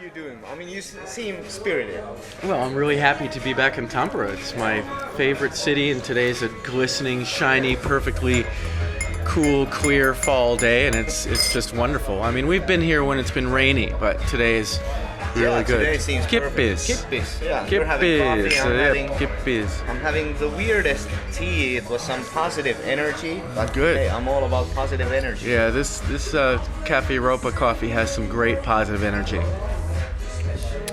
you doing? I mean, you seem spirited. Well, I'm really happy to be back in Tampere. It's my favorite city, and today's a glistening, shiny, perfectly cool, clear fall day, and it's just wonderful. I mean, we've been here when it's been rainy, but today is really good. Today seems Kippis. Kippis, yeah. You're having coffee. Kippis. I'm having the weirdest tea. It was some positive energy. But Good. Hey, I'm all about positive energy. Yeah, this Cafe Europa coffee has some great positive energy.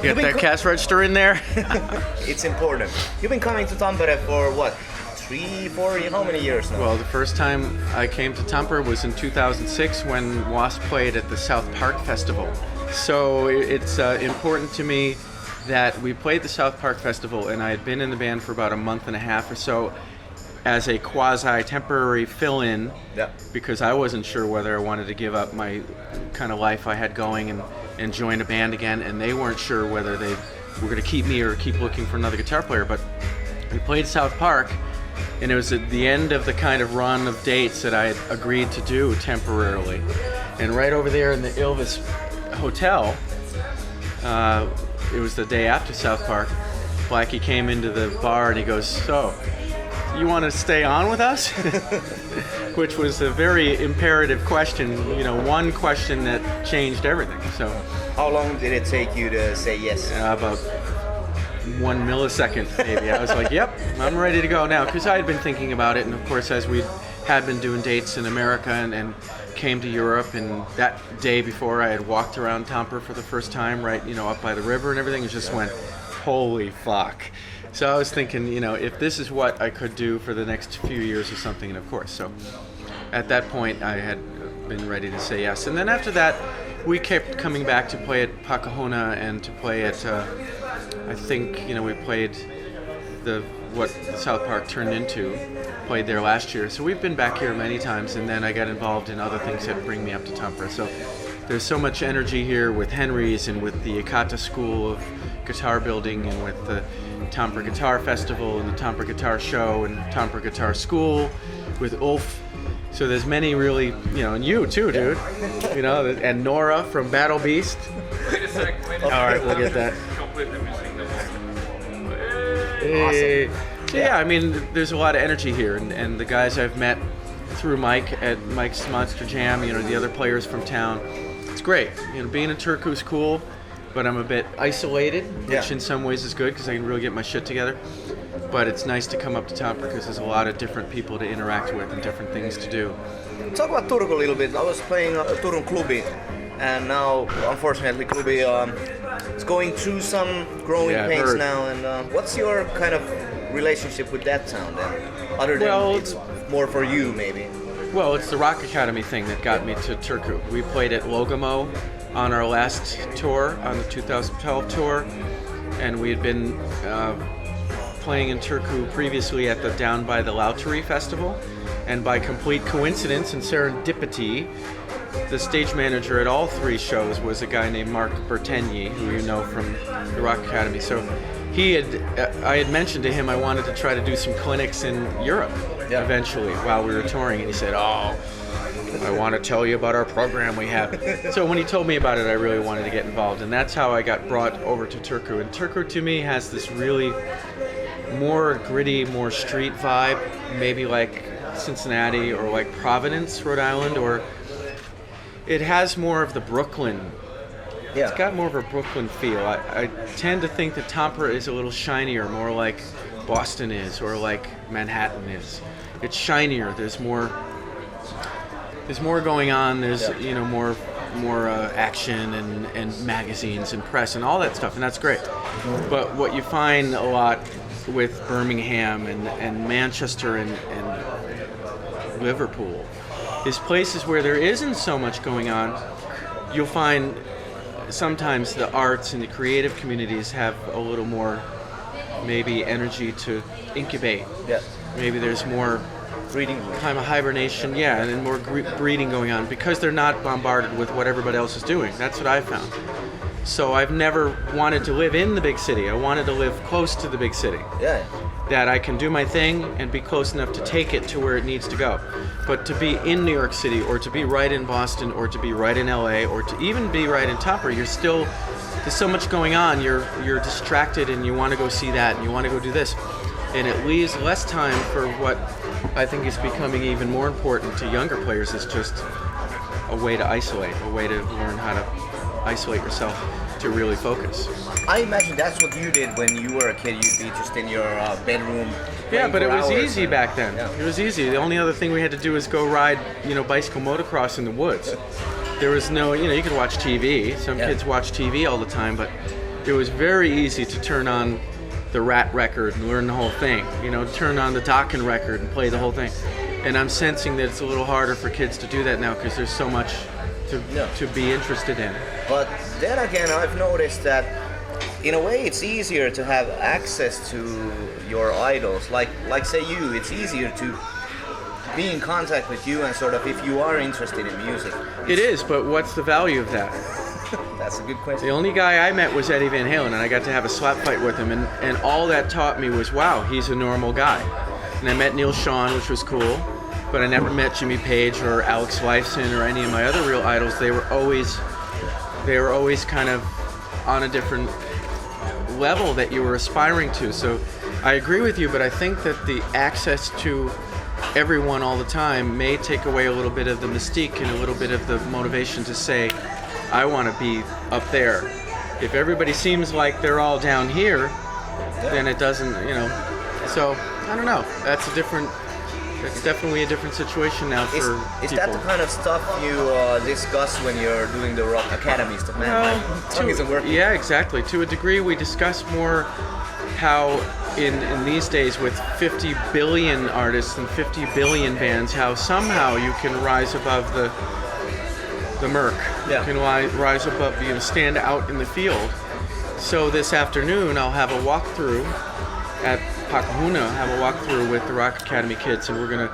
You got that cash register in there? It's important. You've been coming to Tampere for what? 3, 4, how many years now? Well, the first time I came to Tampere was in 2006 when W.A.S.P played at the South Park Festival. So it's important to me that we played the South Park Festival, and I had been in the band for about a month and a half or so as a quasi-temporary fill-in, because I wasn't sure whether I wanted to give up my kind of life I had going and join a band again, and they weren't sure whether they were going to keep me or keep looking for another guitar player. But we played South Park, and it was at the end of the kind of run of dates that I had agreed to do temporarily. And right over there in the Ilves Hotel, it was the day after South Park, Blackie came into the bar and he goes, "So, you want to stay on with us?" Which was a very imperative question, one question that changed everything. So, how long did it take you to say yes? About 1 millisecond, maybe. I was like, "Yep, I'm ready to go now," because I had been thinking about it, and of course, as we had been doing dates in America and came to Europe, and that day before I had walked around Tampere for the first time, right, up by the river and everything, and just went, holy fuck. So I was thinking, if this is what I could do for the next few years or something, and of course, so at that point I had been ready to say yes. And then after that, we kept coming back to play at Pakahona and to play at, I think, we played what South Park turned into, played there last year. So we've been back here many times, and then I got involved in other things that bring me up to Tampere. So there's so much energy here with Henry's and with the Ikata School of Guitar Building and with the Tampere Guitar Festival and the Tampere Guitar Show and Tampere Guitar School with Ulf. So there's many really, and you too, dude. And Nora from Battle Beast. Wait a sec. All right, we'll get that. Completely missing the ball. Awesome. So yeah, I mean, there's a lot of energy here, and the guys I've met through Mike at Mike's Monster Jam, the other players from town, it's great. Being in Turku is cool, but I'm a bit isolated, which in some ways is good because I can really get my shit together. But it's nice to come up to Tampere because there's a lot of different people to interact with and different things to do. Talk about Turku a little bit. I was playing Turun Klubi, and now, unfortunately, Klubi is going through some growing pains now. And what's your kind of relationship with that town then? Other than it's more for you, maybe. Well, it's the Rock Academy thing that got me to Turku. We played at Logamo on our last tour, on the 2012 tour, and we had been playing in Turku previously at the Down by the Lauteri Festival, and by complete coincidence and serendipity, the stage manager at all 3 shows was a guy named Mark Bertegni, who you know from the Rock Academy. So I had mentioned to him I wanted to try to do some clinics in Europe eventually while we were touring, and he said, "Oh, I want to tell you about our program we have." So when he told me about it, I really wanted to get involved, and that's how I got brought over to Turku. And Turku to me has this really more gritty, more street vibe, maybe like Cincinnati or like Providence, Rhode Island, or it has more of the Brooklyn. It's got more of a Brooklyn feel. I tend to think that Tampere is a little shinier, more like Boston is or like Manhattan is. It's shinier. There's more going on. There's more action and magazines and press and all that stuff, and that's great. But what you find a lot with Birmingham and Manchester and Liverpool is places where there isn't so much going on. You'll find sometimes the arts and the creative communities have a little more maybe energy to incubate. Maybe there's more breeding time of hibernation, and more breeding going on because they're not bombarded with what everybody else is doing. That's what I found. So I've never wanted to live in the big city. I wanted to live close to the big city. That I can do my thing and be close enough to take it to where it needs to go. But to be in New York City, or to be right in Boston, or to be right in LA, or to even be right in Tampere, you're still there's so much going on. You're distracted, and you want to go see that, and you want to go do this, and it leaves less time for what I think is becoming even more important to younger players. Is just a way to isolate, a way to learn how to isolate yourself to really focus. I imagine that's what you did when you were a kid. You'd be just in your bedroom. Yeah, but it was easy and, back then. Yeah. It was easy. The only other thing we had to do was go ride, bicycle motocross in the woods. There was no, you could watch TV. Some kids watch TV all the time, but it was very easy to turn on the Rat record and learn the whole thing. Turn on the Dokken record and play the whole thing. And I'm sensing that it's a little harder for kids to do that now because there's so much to be interested in. But then again, I've noticed that in a way it's easier to have access to your idols. Like say you, it's easier to be in contact with you and sort of if you are interested in music. It is, but what's the value of that? That's a good question. The only guy I met was Eddie Van Halen, and I got to have a slap fight with him, and all that taught me was, wow, he's a normal guy. And I met Neil Schon, which was cool, but I never met Jimmy Page or Alex Lifeson or any of my other real idols. They were always kind of on a different level that you were aspiring to. So I agree with you, but I think that the access to everyone all the time may take away a little bit of the mystique and a little bit of the motivation to say, I want to be up there. If everybody seems like they're all down here, then it doesn't, So I don't know. That's definitely a different situation now for people. Is that the kind of stuff you discuss when you're doing the Rock Academy stuff? Man, my tongue isn't working. Yeah, exactly. To a degree, we discuss more how in these days with 50 billion artists and 50 billion bands, how somehow you can rise above the murk. Yeah. You can rise above, stand out in the field. So this afternoon, I'll have a walkthrough at Pakahuna, have a walkthrough with the Rock Academy kids, and we're going to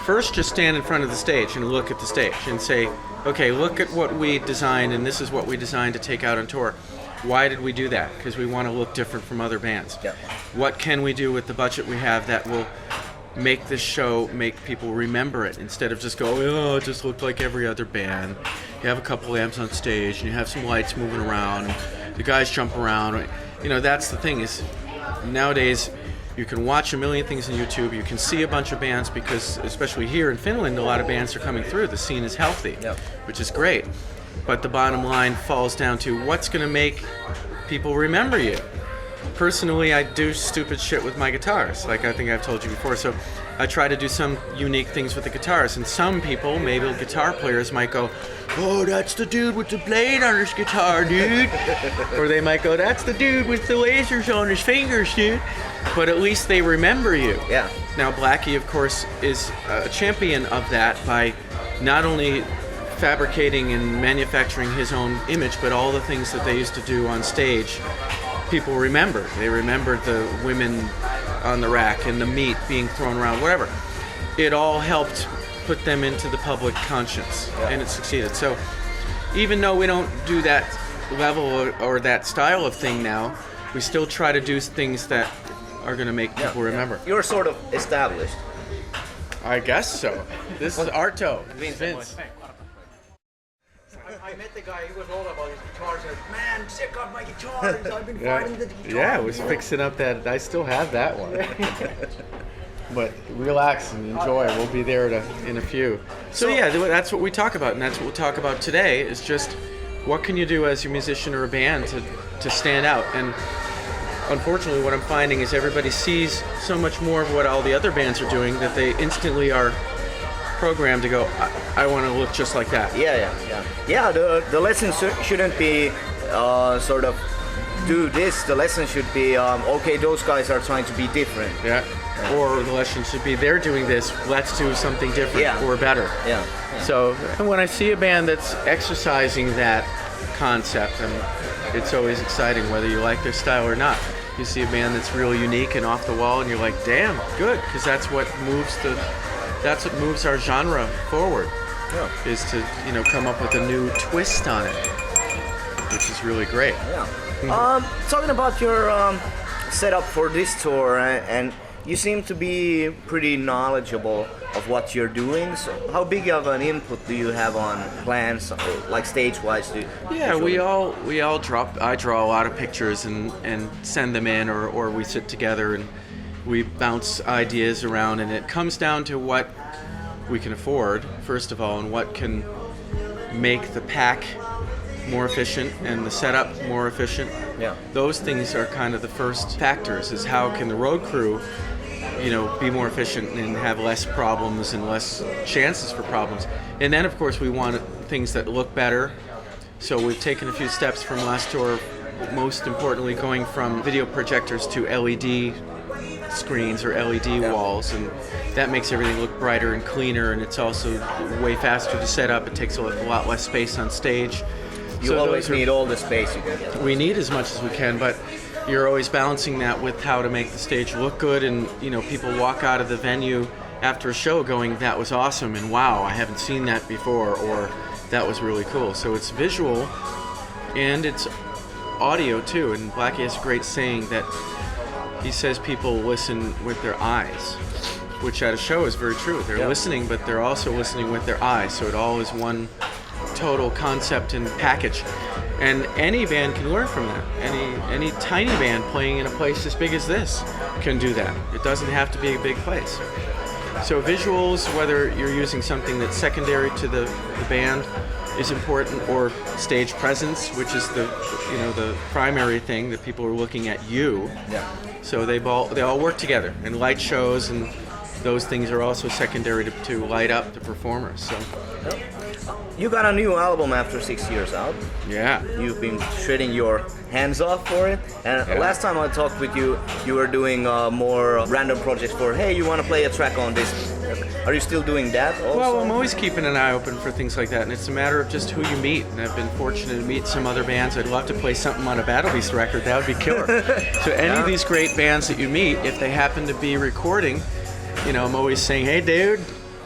first just stand in front of the stage and look at the stage and say, okay, look at what we designed, and this is what we designed to take out on tour. Why did we do that? Because we want to look different from other bands. Yeah. What can we do with the budget we have that will make this show, make people remember it, instead of just go, oh, it just looked like every other band. You have a couple amps on stage, and you have some lights moving around, the guys jump around. That's the thing is, nowadays, you can watch a million things on YouTube, you can see a bunch of bands, because especially here in Finland, a lot of bands are coming through. The scene is healthy, which is great. But the bottom line falls down to what's going to make people remember you. Personally, I do stupid shit with my guitars, like I think I've told you before. So I try to do some unique things with the guitars. And some people, maybe guitar players, might go, oh, that's the dude with the blade on his guitar, dude. Or they might go, that's the dude with the lasers on his fingers, dude. But at least they remember you. Yeah. Now, Blackie, of course, is a champion of that by not only fabricating and manufacturing his own image, but all the things that they used to do on stage, people remember. They remembered the women on the rack and the meat being thrown around, whatever. It all helped put them into the public conscience, and it succeeded. So even though we don't do that level or that style of thing now, we still try to do things that are going to make people remember. You're sort of established. I guess so. This is Arto. Vince. I met the guy, he was all about his guitars, and man, check out my guitars, I've been finding the guitars. Yeah, I was fixing up that, I still have that one. But relax and enjoy, we'll be there in a few. So yeah, that's what we talk about, and that's what we'll talk about today, is just what can you do as a musician or a band to stand out. And unfortunately, what I'm finding is everybody sees so much more of what all the other bands are doing that they instantly are programmed to go, I want to look just like that. Yeah, the lesson shouldn't be sort of do this. The lesson should be, okay, those guys are trying to be different. Yeah. Or the lesson should be, they're doing this, let's do something different or better. Yeah. So when I see a band that's exercising that concept, it's always exciting whether you like their style or not. You see a band that's real unique and off the wall, and you're like, damn, good, because that's what moves our genre forward. Yeah. Is to come up with a new twist on it, which is really great. Yeah. Talking about your setup for this tour, and you seem to be pretty knowledgeable of what you're doing. So how big of an input do you have on plans, like stage-wise? Yeah, we all draw. I draw a lot of pictures and send them in, or we sit together and we bounce ideas around, and it comes down to what we can afford, first of all, and what can make the pack more efficient and the setup more efficient. Yeah. Those things are kind of the first factors, is how can the road crew, be more efficient and have less problems and less chances for problems. And then, of course, we want things that look better. So we've taken a few steps from last tour, most importantly going from video projectors to LED screens or LED walls, and that makes everything look brighter and cleaner, and it's also way faster to set up. It takes a lot less space on stage. You always need all the space you can get. We need as much as we can, but you're always balancing that with how to make the stage look good, and people walk out of the venue after a show going, that was awesome, and wow, I haven't seen that before, or that was really cool. So it's visual and it's audio too, and Blackie has a great saying that he says people listen with their eyes, which at a show is very true. They're listening, but they're also listening with their eyes, so it all is one total concept and package. And any band can learn from that. Any tiny band playing in a place as big as this can do that. It doesn't have to be a big place. So visuals, whether you're using something that's secondary to the band, is important, or stage presence, which is the primary thing that people are looking at you. Yeah. So they all work together, and light shows and those things are also secondary to light up the performers. So. You got a new album after 6 years out. Yeah. You've been shredding your hands off for it. And last time I talked with you, you were doing more random projects for, hey, you want to play a track on this. Are you still doing that also? Well, I'm always keeping an eye open for things like that, and it's a matter of just who you meet. And I've been fortunate to meet some other bands. I'd love to play something on a Battle Beast record. That would be killer. So any of these great bands that you meet, if they happen to be recording, I'm always saying, hey, dude,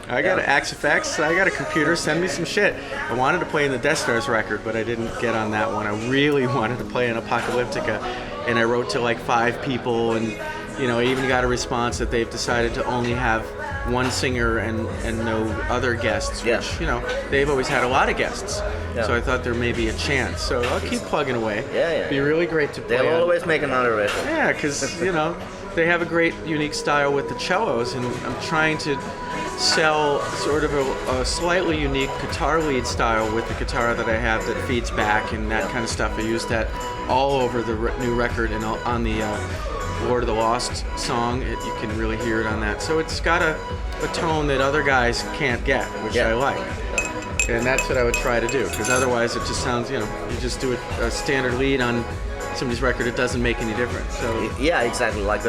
I got an Axe-FX, I got a computer, send me some shit. I wanted to play in the Death Stars record, but I didn't get on that one. I really wanted to play in Apocalyptica, and I wrote to like 5 people, and I even got a response that they've decided to only have one singer and no other guests, which, they've always had a lot of guests. Yeah. So I thought there may be a chance. So I'll keep plugging away. Yeah. It'd be really great to play. They'll always make another record. Yeah, because, they have a great, unique style with the cellos, and I'm trying to sell sort of a slightly unique guitar lead style with the guitar that I have that feeds back and that kind of stuff. I use that all over the new record and on the Lord of the Lost song. You can really hear it on that. So it's got a tone that other guys can't get, which I like. And that's what I would try to do, because otherwise it just sounds, you just do a standard lead on somebody's record, it doesn't make any difference. So yeah, exactly. Like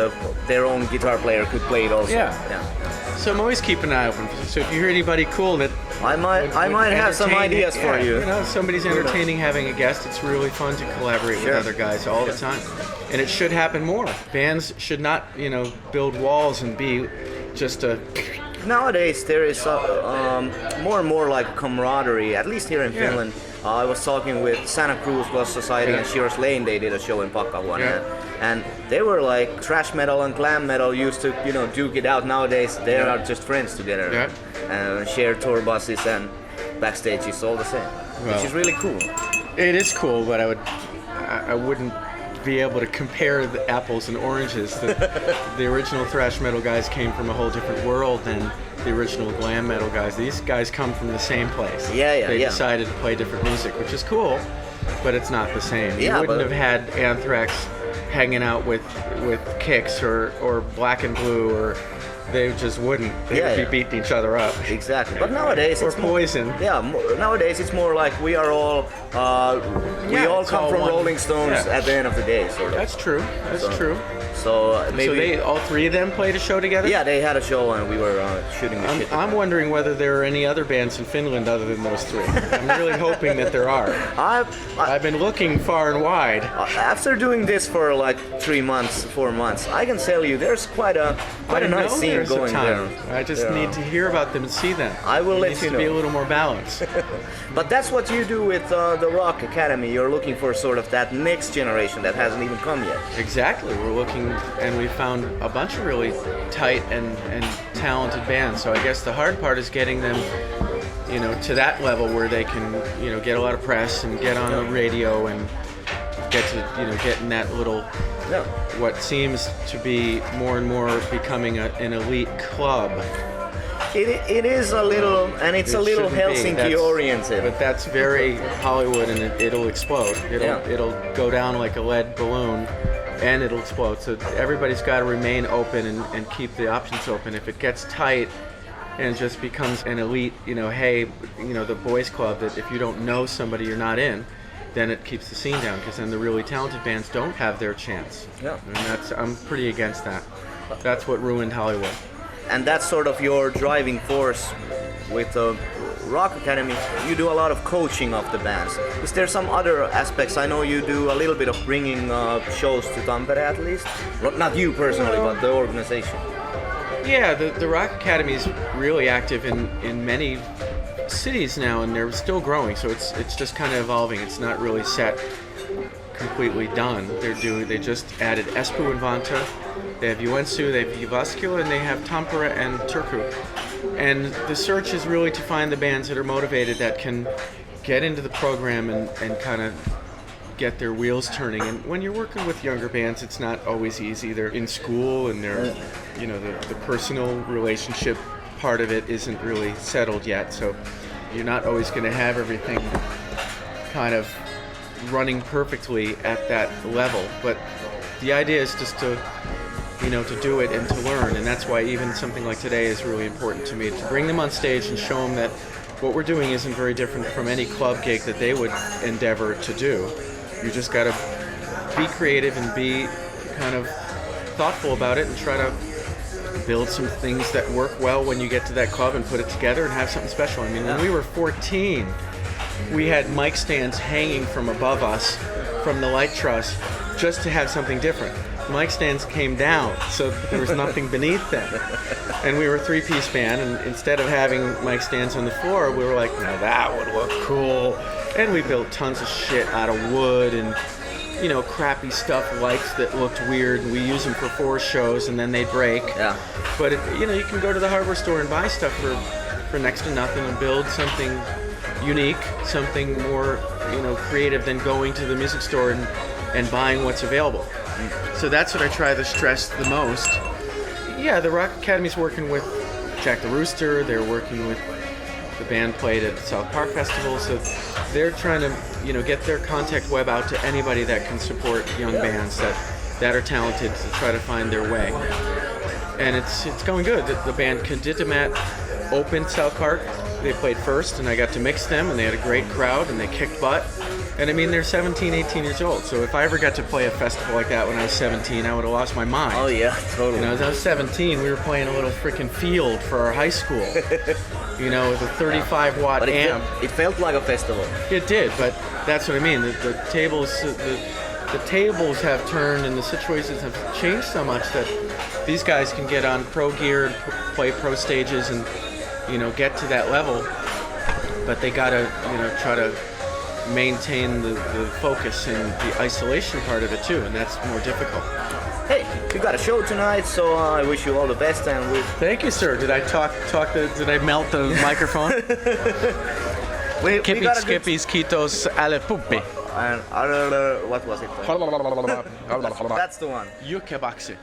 their own guitar player could play it also. Yeah. So I'm always keeping an eye open. So if you hear anybody cool that I might have some ideas for you. Somebody's entertaining having a guest. It's really fun to collaborate with other guys all the time, and it should happen more. Bands should not, build walls and be just a. Nowadays there is more and more like camaraderie, at least here in Finland. I was talking with Santa Cruz Lost Society and Shearer's Lane. They did a show in Pakkahuone, and they were like thrash metal and glam metal used to, duke it out. Nowadays they are just friends together, and share tour buses, and backstage is all the same, which is really cool. It is cool, but I wouldn't be able to compare the apples and oranges. The original thrash metal guys came from a whole different world than the original glam metal guys. These guys come from the same place. They decided to play different music, which is cool, but it's not the same. You wouldn't have had Anthrax hanging out with Kix or Black and Blue, or they just wouldn't. They would be beating each other up. Exactly. But nowadays it's Poison. Nowadays it's more like we are all we all come from Rolling Stones at the end of the day, sort of. That's true. That's true. So maybe all 3 of them played a show together? Yeah, they had a show and we were shooting the shit. I'm wondering whether there are any other bands in Finland other than those 3. I'm really hoping that there are. I've been looking far and wide. After doing this for like 3 months, 4 months, I can tell you there's quite a nice scene playing going there. I just need to hear about them and see them. I will let needs you to know. be a little more balanced. But that's what you do with the Rock Academy. You're looking for sort of that next generation that hasn't even come yet. Exactly. We're looking, and we found a bunch of really tight and talented bands. So I guess the hard part is getting them, you know, to that level where they can, you know, get a lot of press and get on the radio and get to, you know, get in that little, what seems to be more and more becoming an elite club. It is a little, and it's a little Helsinki oriented. But that's very Hollywood, and it'll explode. It'll go down like a lead balloon, and it'll explode. So everybody's got to remain open and keep the options open. If it gets tight and just becomes an elite, you know, hey, you know, the boys club that if you don't know somebody, you're not in, then it keeps the scene down, because then the really talented bands don't have their chance. Yeah. And I'm pretty against that. That's what ruined Hollywood. And that's sort of your driving force with the Rock Academy. You do a lot of coaching of the bands. Is there some other aspects? I know you do a little bit of bringing shows to Tampere at least. Not you personally, but the organization. Yeah, the Rock Academy is really active in many cities now, and they're still growing. So it's just kind of evolving. It's not really set, completely done. They just added W.A.S.P in Vantaa. They have Joensuu, they have Jyväskylä, and they have Tampere and Turku. And the search is really to find the bands that are motivated, that can get into the program and kind of get their wheels turning. And when you're working with younger bands, it's not always easy. They're in school, and they're, you know, the personal relationship part of it isn't really settled yet. So you're not always going to have everything kind of running perfectly at that level. But the idea is just to, you know, to do it and to learn. And that's why even something like today is really important to me, to bring them on stage and show them that what we're doing isn't very different from any club gig that they would endeavor to do. You just got to be creative and be kind of thoughtful about it and try to build some things that work well when you get to that club and put it together and have something special. I mean, when we were 14, we had mic stands hanging from above us from the light truss just to have something different. Mic stands came down, so there was nothing beneath them. And we were a three-piece band, and instead of having mic stands on the floor, we were like, now that would look cool. And we built tons of shit out of wood and, you know, crappy stuff, lights that looked weird, and we use them for 4 shows and then they'd break. Yeah. But, you know, you can go to the hardware store and buy stuff for next to nothing and build something unique, something more, you know, creative than going to the music store and buying what's available. So that's what I try to stress the most. Yeah, the Rock Academy's working with Jack the Rooster. They're working with the band played at South Park Festival. So they're trying to, you know, get their contact web out to anybody that can support young bands that are talented to try to find their way. And it's going good. The band Kanditamat opened South Park. They played first, and I got to mix them, and they had a great crowd, and they kicked butt. And I mean, they're 17, 18 years old, so if I ever got to play a festival like that when I was 17, I would have lost my mind. Oh yeah, totally. You know, as I was 17, we were playing a little freaking field for our high school, you know, with a 35-watt but amp. It felt like a festival. It did, but that's what I mean. The tables have turned, and the situations have changed so much that these guys can get on pro gear and play pro stages and, you know, get to that level. But they gotta, you know, try to maintain the focus and the isolation part of it too, and that's more difficult. Hey, you got a show tonight, so I wish you all the best. And Thank you, sir. Did I did I melt the microphone? Kipit skipis kitos alle puppi. And what was it? That's the one. Jukebaksi.